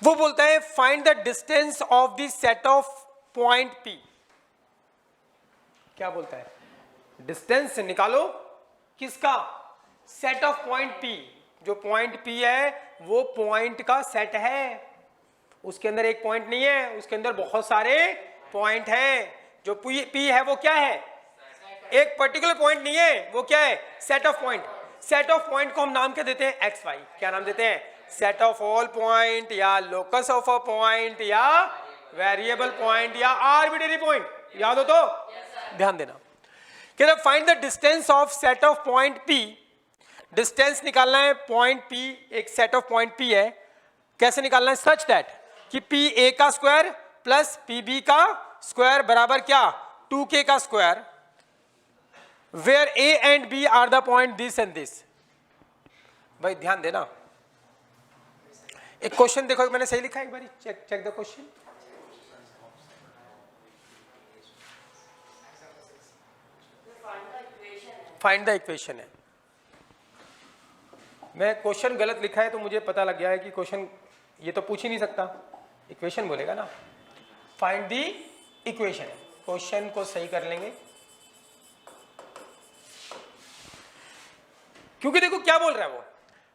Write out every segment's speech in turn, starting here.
वो बोलता है find the distance of the set of point P. क्या बोलता है? डिस्टेंस निकालो किसका? Set of point P. जो पॉइंट पी है वो पॉइंट का सेट है, उसके अंदर एक पॉइंट नहीं है, उसके अंदर बहुत सारे पॉइंट हैं। जो पी है वो क्या है? एक पर्टिकुलर पॉइंट नहीं है, वो क्या है? Set of point. Set of point को हम नाम क्या देते हैं? X Y. क्या नाम देते हैं? सेट ऑफ ऑल पॉइंट, या लोकस ऑफ अ पॉइंट, या वेरिएबल पॉइंट, या आर्बिट्रेरी पॉइंट। याद हो तो ध्यान देना। कह रहा find the distance of set of point P. Distance निकालना है पॉइंट पी, एक सेट ऑफ पॉइंट पी है। कैसे निकालना है? सच दैट कि पी ए का स्क्वायर प्लस पी बी का स्क्वायर बराबर क्या? 2k का square, where A and B are the point this and this. भाई ध्यान देना, एक क्वेश्चन देखो, मैंने सही लिखा है? एक बार check the question. Find the equation है। मैं क्वेश्चन गलत लिखा है तो मुझे पता लग गया है कि क्वेश्चन ये तो पूछ ही नहीं सकता, इक्वेशन बोलेगा ना। फाइंड द इक्वेशन, क्वेश्चन को सही कर लेंगे, क्योंकि देखो क्या बोल रहा है वो,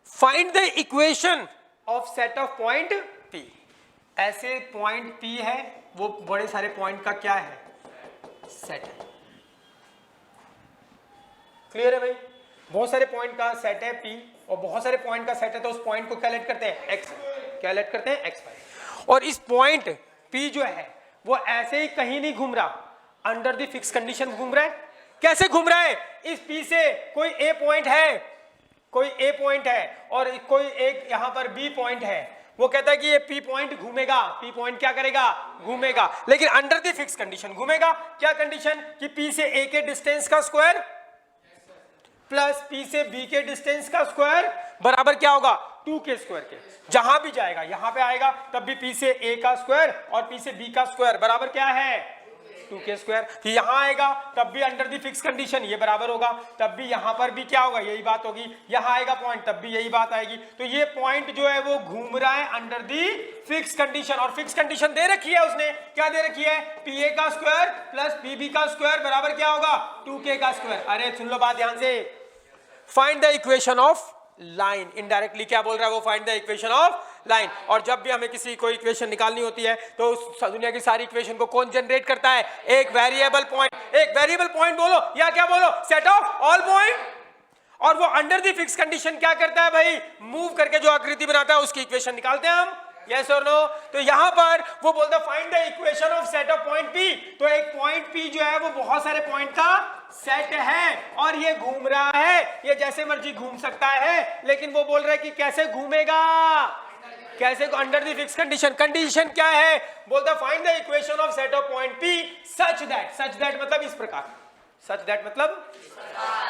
find the equation of set of point P. ऐसे पॉइंट पी है, वो बड़े सारे पॉइंट का क्या है? सेट है। क्लियर है भाई? बहुत सारे पॉइंट का सेट है पी, और बहुत सारे पॉइंट का सेट है, तो उस पॉइंट को क्या लेट करते हैं? एक्स। क्या लेट करते हैं? X Y. और इस पॉइंट पी जो है वो ऐसे ही कहीं नहीं घूम रहा, अंडर द फिक्स कंडीशन घूम रहा है। कैसे घूम रहा है? इस पी से कोई ए पॉइंट है, कोई ए पॉइंट है, और कोई एक यहां पर बी पॉइंट है। वो कहता है कि ये पी पॉइंट घूमेगा, पी पॉइंट क्या करेगा? घूमेगा, लेकिन अंडर द फिक्स कंडीशन घूमेगा। क्या कंडीशन? कि पी से ए के डिस्टेंस का स्क्वायर प्लस पी से बी के डिस्टेंस का स्क्वायर बराबर क्या होगा? 2k स्क्वायर के। जहां भी जाएगा, यहां पे आएगा तब भी पी से ए का स्क्वायर और पी से बी का स्क्वायर बराबर क्या है? 2k square. फिर यहां आएगा तब भी अंडर दी फिक्स कंडीशन ये बराबर होगा, तब भी यहां पर भी क्या होगा? यही बात होगी। यहां आएगा पॉइंट तब भी यही बात आएगी। तो ये पॉइंट जो है वो घूम रहा है अंडर दी फिक्स कंडीशन, और फिक्स कंडीशन दे रखी है उसने। क्या दे रखी है? पी ए का स्क्वायर प्लस पी बी का स्क्वायर बराबर क्या होगा? 2k का स्क्वायर। अरे सुन लो बात ध्यान से, find the equation of line. Indirectly क्या बोल रहा है वो? Find the equation of line. और जब भी हमें किसी कोई इक्वेशन निकालनी होती है तो उस दुनिया की सारी इक्वेशन को कौन जनरेट करता है? एक वेरिएबल पॉइंट। एक वेरिएबल पॉइंट बोलो या क्या बोलो? Set of all point. और वो अंडर द फिक्स कंडीशन क्या करता है भाई? मूव करके जो आकृति बनाता है उसकी इक्वेशन निकालते हैं हम। यस और नो? तो यहां पर वो बोलता है find the equation of set of point P. तो एक पॉइंट पी जो है वो बहुत सारे पॉइंट का सेट है, और ये घूम रहा है। ये जैसे मर्जी घूम सकता है, लेकिन वो बोल रहा है कि कैसे घूमेगा? कैसे? Under the fix condition. Condition क्या है? बोलता find the equation of set of point P such that मतलब इस प्रकार। सच दैट मतलब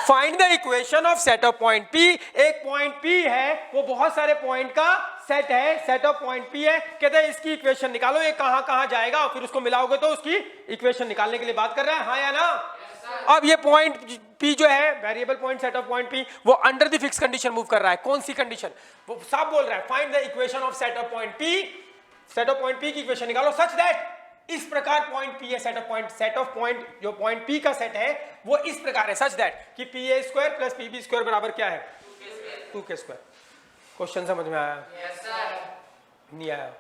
find the equation of set of point P. एक पॉइंट पी है, वो बहुत सारे पॉइंट का सेट है, सेट ऑफ पॉइंट पी है। कहते हैं इसकी इक्वेशन निकालो, ये कहां कहां जाएगा, और फिर उसको मिलाओगे तो उसकी इक्वेशन निकालने के लिए बात कर रहा है। हाँ या ना? अब ये पॉइंट पी जो है, variable point set of point P, वो under the fix condition move कर रहा है। कौन सी कंडीशन? वो साफ बोल रहा है find the equation of set of point P. Set of point P की इक्वेशन निकालो सच दैट इस प्रकार पॉइंट पी है। सेट ऑफ पॉइंट जो पॉइंट पी का सेट है वो इस प्रकार है, सच दैट कि P A square plus P B square बराबर क्या है? 2k square. क्वेश्चन समझ में आया? नहीं आया?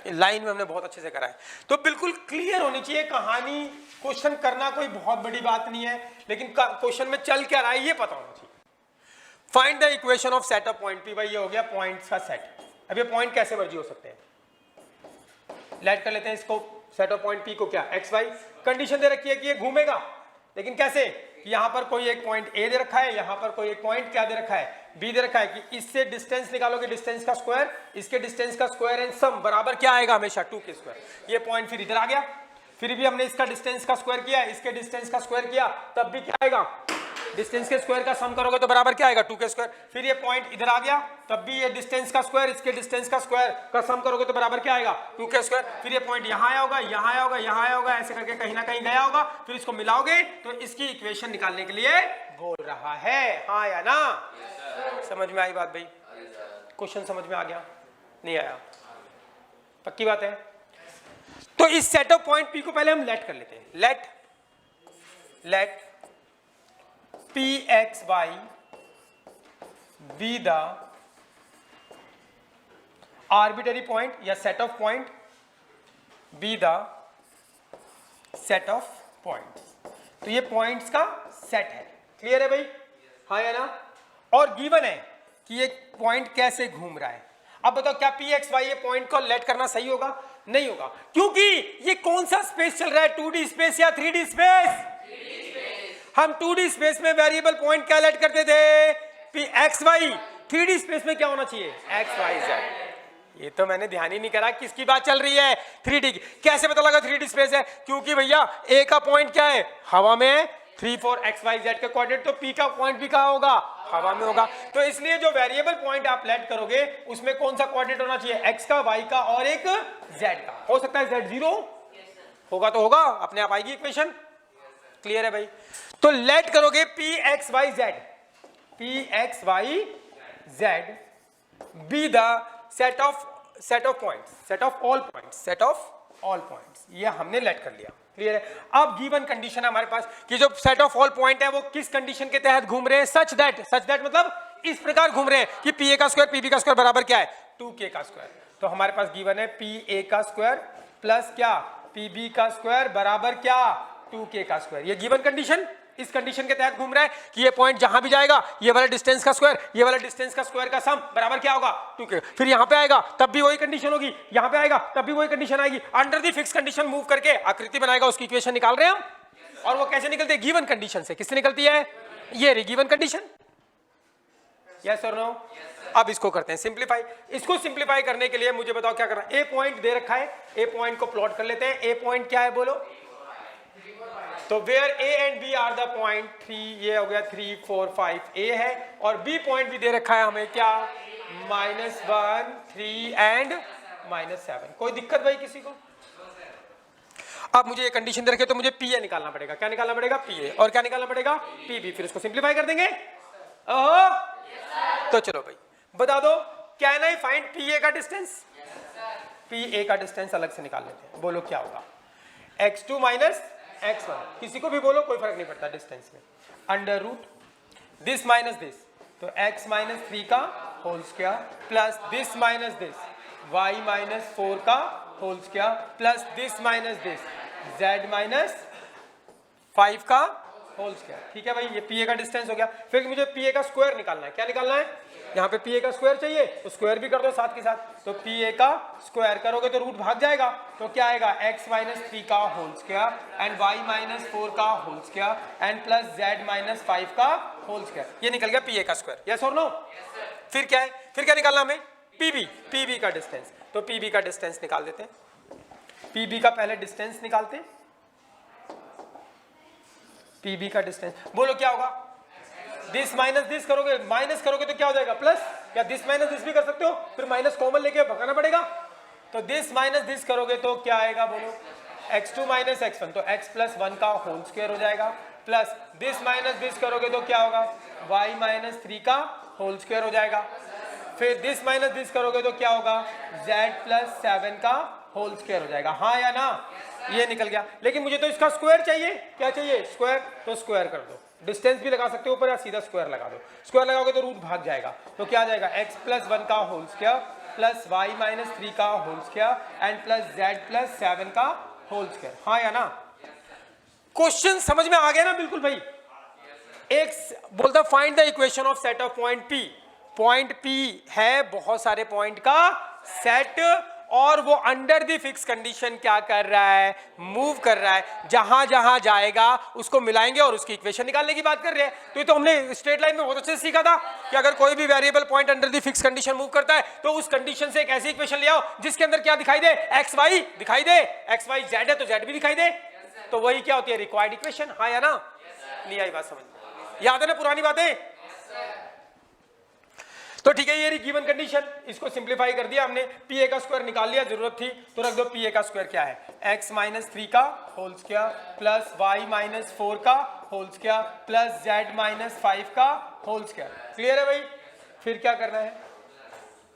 लाइन में हमने बहुत अच्छे से करा है, तो बिल्कुल क्लियर होनी चाहिए कहानी। क्वेश्चन करना कोई बहुत बड़ी बात नहीं है, लेकिन क्वेश्चन में चल क्या रहा है ये पता होना चाहिए। Find the equation of set of point P. भाई ये हो गया पॉइंट्स का सेट। अब ये पॉइंट कैसे मर्जी हो सकते हैं, लेट कर लेते हैं इसको। सेट ऑफ पॉइंट पी को क्या? X Y. कंडीशन दे रखी है कि ये घूमेगा, लेकिन कैसे? कि यहां पर कोई एक पॉइंट ए दे रखा है, यहां पर कोई एक पॉइंट क्या दे रखा है? बी दे रखा है। कि इससे डिस्टेंस निकालोगे, डिस्टेंस का स्क्वायर, इसके डिस्टेंस का स्क्वायर एंड सम बराबर क्या आएगा? हमेशा 2k स्क्वायर। ये पॉइंट फिर इधर आ गया, फिर भी हमने इसका डिस्टेंस का स्क्वायर किया, इसके डिस्टेंस का स्क्वायर किया, तब भी क्या आएगा? डिस्टेंस के स्क्वायर का सम करोगे तो बराबर क्या आएगा? 2k square. फिर ये पॉइंट इधर आ गया, तब भी ये डिस्टेंस का स्क्वायर, इसके डिस्टेंस का स्क्वायर का सम करोगे तो बराबर क्या आएगा? 2k square. फिर ये पॉइंट यहाँ आया होगा, यहाँ आया होगा, यहाँ आया होगा, ऐसे करके कहीं ना कहीं गया होगा, फिर इसको मिलाओगे तो इसकी इक्वेशन निकालने के लिए बोल रहा है। हाँ या ना? समझ में आई बात भाई? क्वेश्चन समझ में आ गया? नहीं आया? पक्की बात है। तो इस सेट ऑफ पॉइंट पी को पहले हम लेट कर लेते हैं। Let P X Y be the arbitrary point या set of point, be the set of points. तो ये पॉइंट्स का सेट है। क्लियर है भाई? हाँ या ना? और गिवन है कि ये पॉइंट कैसे घूम रहा है। अब बताओ क्या पी एक्स वाई ये पॉइंट को लेट करना सही होगा? नहीं होगा, क्योंकि ये कौन सा स्पेस चल रहा है, 2D स्पेस या 3D स्पेस? हम 2D स्पेस में वेरिएबल पॉइंट क्या लेट करते थे? P X Y. 3D space में क्या होना चाहिए? X Y Z. ये तो मैंने ध्यान ही नहीं करा किसकी बात चल रही है, 3D की। कैसे पता लगा 3D स्पेस है? क्योंकि भैया ए का पॉइंट क्या है? हवा में 3 4 एक्स वाई जेड का कोऑर्डिनेट, तो पी का पॉइंट भी कहाँ होगा? हवा में होगा। तो इसलिए जो वेरिएबल पॉइंट आप लेट करोगे उसमें कौन सा कोऑर्डिनेट होना चाहिए? एक्स का, वाई का और एक जेड का। हो सकता है जेड 0 होगा तो होगा, अपने आप आएगी इक्वेशन। क्लियर है भाई? तो लेट करोगे P X Y Z, P X Y Z be the set of points, set of all points. ये हमने लेट कर लिया। क्लियर है? अब गिवन कंडीशन है हमारे पास कि जो सेट ऑफ ऑल पॉइंट है वो किस कंडीशन के तहत घूम रहे हैं? सच दैट मतलब इस प्रकार घूम रहे हैं कि पी ए का स्क्वायर पी बी का स्क्वायर बराबर क्या है? 2k का स्क्वायर। तो हमारे पास गिवन है पी ए का स्क्वायर प्लस क्या? पी बी का स्क्वायर बराबर क्या? 2k का स्क्वायर। ये गिवन कंडीशन, इस कंडीशन के तहत घूम रहा है कि ये पॉइंट जहां भी जाएगा ये वाला डिस्टेंस का स्क्वायर, ये वाला डिस्टेंस का स्क्वायर का सम बराबर क्या होगा? 2k। फिर यहां पे आएगा तब भी वही कंडीशन होगी, यहां पे आएगा तब भी वही कंडीशन आएगी। Under the fix condition move करके आकृति बनाएगा, उसकी इक्वेशन निकाल रहे हैं हम। और वो कैसे निकलती है? गिवन कंडीशन से। किससे निकलती है? ये रही गिवन कंडीशन। यस और नो? अब इसको करते हैं सिंप्लीफाई। इसको सिंप्लीफाई करने के लिए मुझे बताओ क्या करना है। ए पॉइंट दे रखा है, ए पॉइंट को प्लॉट कर लेते हैं। ए पॉइंट क्या है बोलो? तो where A and B are the point 3, ये हो गया 3 4 5 ए है, और बी पॉइंट भी दे रखा है हमें क्या? -1 3 एंड -7। कोई दिक्कत भाई किसी को? अब मुझे ये कंडीशन दे रखे तो मुझे पी ए निकालना पड़ेगा। क्या निकालना पड़ेगा? P A. और क्या निकालना पड़ेगा? P B. फिर इसको सिंप्लीफाई कर देंगे। ओहो, तो चलो भाई बता दो, can I find P A का डिस्टेंस? पी ए का डिस्टेंस अलग से निकाल लेते हैं। बोलो क्या होगा? x2 minus x1। किसी को भी बोलो, कोई फर्क नहीं पड़ता डिस्टेंस में। Under root this minus this, तो x माइनस 3 का whole square plus this minus this y minus 4 का whole square plus this minus this z minus 5 का होल स्क्वायर। ठीक है भाई, ये पी ए का डिस्टेंस हो गया। फिर मुझे पी ए का स्क्वायर निकालना है। क्या निकालना है? यहाँ पे पी ए का स्क्वायर चाहिए तो स्क्वायर भी कर दो साथ के साथ। तो पी ए का स्क्वायर करोगे तो रूट भाग जाएगा, तो क्या आएगा? x माइनस 3 का whole square and y minus 4 का whole square and plus z minus 5 का होल स्क्वायर। ये निकल गया पी ए का स्क्वायर। यस और नो? फिर क्या है? फिर क्या निकालना हमें? पी बी का डिस्टेंस। तो पी बी का डिस्टेंस निकाल देते हैं। पी बी का पहले डिस्टेंस निकालते हैं। पी बी का डिस्टेंस बोलो क्या होगा? दिस माइनस दिस करोगे, माइनस करोगे तो क्या हो जाएगा? प्लस। या दिस माइनस दिस भी कर सकते हो, फिर माइनस कॉमन लेके भगाना पड़ेगा। तो दिस माइनस दिस करोगे तो क्या आएगा बोलो? x2 माइनस x1, तो x प्लस 1 का होल स्क्वायर हो जाएगा प्लस दिस माइनस दिस करोगे तो क्या होगा? y माइनस 3 का होल स्क्वायर हो जाएगा। फिर दिस माइनस दिस करोगे तो क्या होगा? z प्लस 7 का होल स्क्वायर हो जाएगा। हाँ या ना? ये निकल गया। लेकिन मुझे तो इसका स्क्वायर चाहिए। क्या चाहिए? स्क्वायर। तो स्क्वायर कर दो, डिस्टेंस भी लगा सकते हो ऊपर या सीधा स्क्वायर लगा दो। स्क्वायर लगाओगे तो रूट भाग जाएगा, तो क्या आ जाएगा? x प्लस 1 का whole square plus y minus 3 का whole square and plus z plus 7 का होल स्क्वायर। हाँ या ना? क्वेश्चन समझ में आ गया ना? बिल्कुल भाई। एक बोलता find the equation of set of point P। Point P है बहुत सारे पॉइंट का सेट, और वो अंडर द फिक्स कंडीशन क्या कर रहा है? मूव कर रहा है। जहां जहां जाएगा उसको मिलाएंगे और उसकी इक्वेशन निकालने की बात कर रहे हैं। तो ये तो हमने स्ट्रेट लाइन में बहुत अच्छे से सीखा था कि अगर कोई भी variable point under the fix condition move करता है तो उस कंडीशन से एक ऐसी इक्वेशन ले आओ जिसके अंदर क्या दिखाई दे? एक्स वाई दिखाई दे। एक्स वाई जेड है तो जेड भी दिखाई दे। तो वही क्या होती है? Required equation. हाँ या ना? नहीं आई बात समझ? याद है ना पुरानी बातें? तो ठीक है, ये रही गिवन कंडीशन। इसको सिंप्लीफाई कर दिया हमने। पी ए का स्क्वायर निकाल लिया, जरूरत थी तो रख दो। पी ए का स्क्वायर क्या है? x माइनस 3 का whole square plus y minus 4 का whole square plus z minus 5 का होल स्क्वायर। क्लियर है भाई? फिर क्या करना है?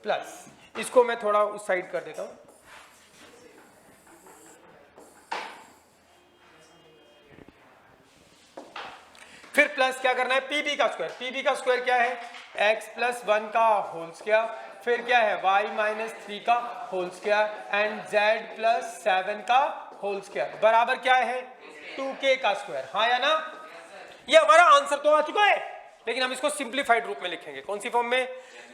प्लस। इसको मैं थोड़ा उस साइड कर देता हूं। प्लस क्या करना है, पीबी का स्क्वायर। पीबी का स्क्वायर क्या है, x प्लस 1 का होल स्क्वायर, फिर क्या है y माइनस 3 का whole square and z plus 7 का होल स्क्वायर बराबर क्या है 2k का स्क्वायर। हाँ या ना, ये हमारा आंसर तो आ चुका है, लेकिन हम इसको सिंप्लीफाइड रूप में लिखेंगे। कौन सी फॉर्म में,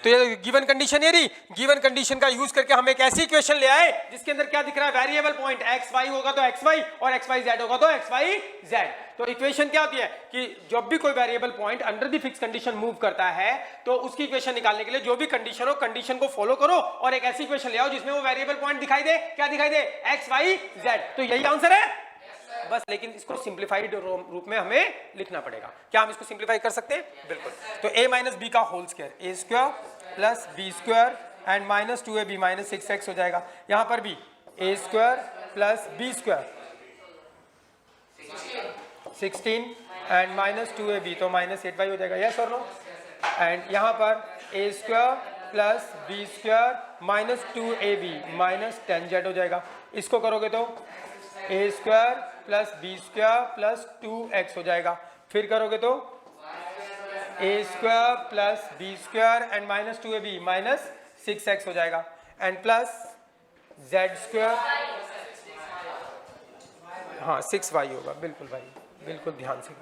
तो ये गिवन कंडीशन है, गिवन कंडीशन का यूज करके हम एक ऐसी इक्वेशन ले आए जिसके अंदर क्या दिख रहा है, वेरिएबल पॉइंट एक्स वाई होगा तो एक्स वाई और एक्स वाई जेड होगा तो एक्स वाई जेड। तो इक्वेशन क्या होती है कि जब भी कोई variable point under the fix condition move करता है तो उसकी इक्वेशन निकालने के लिए जो भी कंडीशन हो, कंडीशन को फॉलो करो और एक ऐसी इक्वेशन ले आओ जिसमें वो वेरिएबल पॉइंट दिखाई दे। क्या दिखाई दे, एक्स वाई जेड। तो यही आंसर है बस, लेकिन इसको सिंप्लीफाइड रूप में हमें लिखना पड़ेगा। क्या हम इसको सिंप्लीफाई कर सकते हैं, बिल्कुल। तो a माइनस बी का whole square, A square plus B square and minus 2ab minus 6x हो जाएगा। यहां पर भी A square plus B square 16 and minus 2ab तो माइनस 8y हो जाएगा, यस और नो। एंड यहां पर A square plus B square minus 2ab minus 10z हो जाएगा। इसको करोगे तो A square plus B square plus 2x हो जाएगा। फिर करोगे तो A square plus B square and minus 2ab minus 6x हो जाएगा एंड प्लस जेड स्क्वायर, हाँ 6y होगा, बिल्कुल भाई बिल्कुल ध्यान से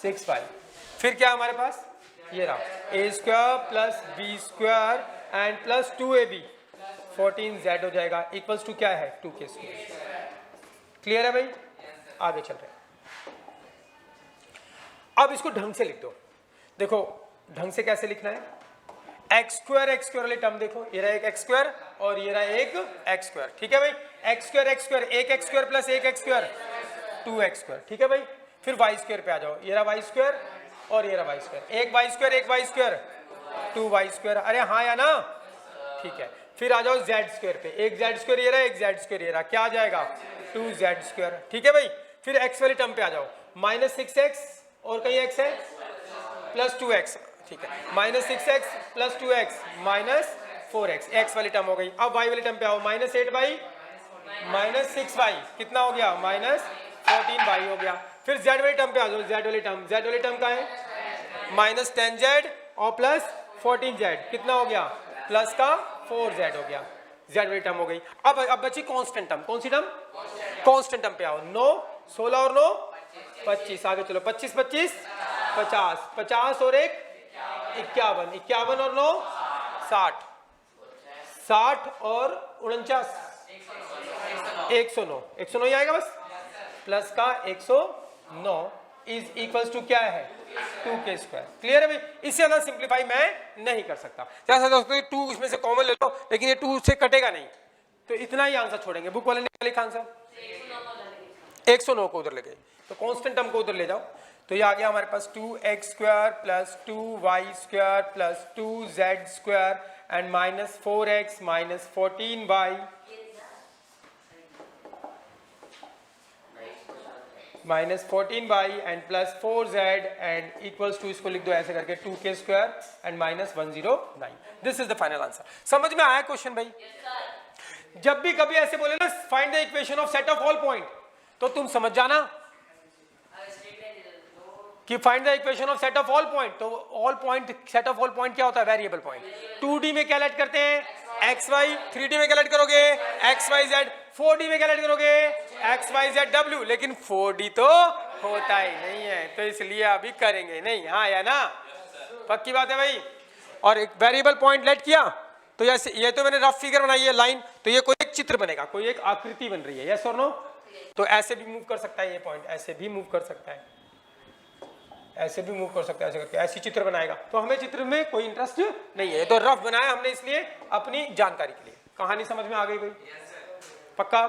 6y। फिर क्या हमारे पास, ये रहा A square plus B square and plus 2ab 14z हो जाएगा इक्वल्स टू क्या है 2k स्क्वायर। क्लियर है भाई, आगे चल रहे हैं। अब इसको ढंग से लिख दो। देखो ढंग से कैसे लिखना है, एक्स स्क्वायर वाली टर्म देखो, ये रहा एक एक्स स्क्वायर और ये रहा एक एक्स स्क्वायर, ठीक है भाई। एक्स स्क्वायर एक एक्स स्क्वायर प्लस एक एक्स स्क्वायर 2x स्क्वायर, ठीक है भाई। फिर वाई स्क्वायर पे आ जाओ, ये रहा वाई स्क्वायर और ये रहा वाई स्क्वायर, एक वाई स्क्वायर 2y स्क्वायर, अरे हाँ या ना, ठीक है। फिर आ जाओ जेड स्क्वायर पे, एक जेड स्क्वायर ये रहा, एक जेड स्क्वायर ये रहा, क्या आ जाएगा 2z स्क्वायर, ठीक है भाई। फिर x वाली टर्म पे आ जाओ, माइनस 6x और कहीं x है प्लस 2x, ठीक है, minus 6x plus 2x minus 4x, x वाली टर्म हो गई। अब y वाली टर्म पे आओ, माइनस 8y माइनस 6y कितना हो गया, माइनस 14y हो गया। फिर z वाली टर्म पे आ जाओ, z वाली टर्म का है माइनस 10z और प्लस 14z कितना हो गया, प्लस का 4z हो गया, z वाली टर्म हो गई। अब बची कांस्टेंट टर्म, कौन सी टर्म, कांस्टेंट टर्म पे आओ, 9 16 और 9 25, आगे चलो 25 25 50 50 और 1 51 51 और 9 60 60 और 49 109 ही आएगा बस, प्लस का 109 इज इक्वल्स टू क्या है 2k स्क्वायर। क्लियर है भाई, इससे ज्यादा सिंप्लीफाई मैं नहीं कर सकता। जैसा दोस्तों 2 इसमें से कॉमन ले लो, लेकिन ये 2 से कटेगा नहीं, तो इतना ही आंसर छोड़ेंगे। बुक वाले ने क्या लिखा आंसर, 109 को उधर ले गए, तो कांस्टेंट टर्म को उधर ले जाओ, तो ये आ गया हमारे पास 2x square plus 2y square plus 2z square and minus 4x minus 14y minus 14y and plus 4z and equals to, इसको लिख दो ऐसे करके 2k square and minus 109। This is the final answer. समझ में आया क्वेश्चन भाई? जब भी कभी ऐसे बोले ना find the equation of set of all point, तो तुम समझ जाना कि find the equation of set of all point, तो all point, set of all point क्या होता है, वेरिएबल पॉइंट। 2D में कैलकुलेट करते हैं एक्स वाई, 3D में कैलकुलेट करोगे एक्स वाई जेड, 4D में कैलकुलेट करोगे एक्स वाई जेड डब्ल्यू, लेकिन 4D तो होता ही नहीं है, तो इसलिए अभी करेंगे नहीं, हाँ या ना, पक्की बात है भाई। और एक वेरिएबल पॉइंट लेट किया, तो ये तो मैंने रफ फिगर बनाई है लाइन, तो ये कोई एक चित्र बनेगा, कोई एक आकृति बन रही है, यस और नो। तो ऐसे भी मूव कर सकता है ये पॉइंट, ऐसे भी मूव कर सकता है, ऐसे भी मूव कर सकता है, ऐसे करके ऐसी चित्र बनाएगा। तो हमें चित्र में कोई इंटरेस्ट नहीं है, तो रफ बनाया हमने इसलिए अपनी जानकारी के लिए। कहानी समझ में आ गई कोई? पक्का?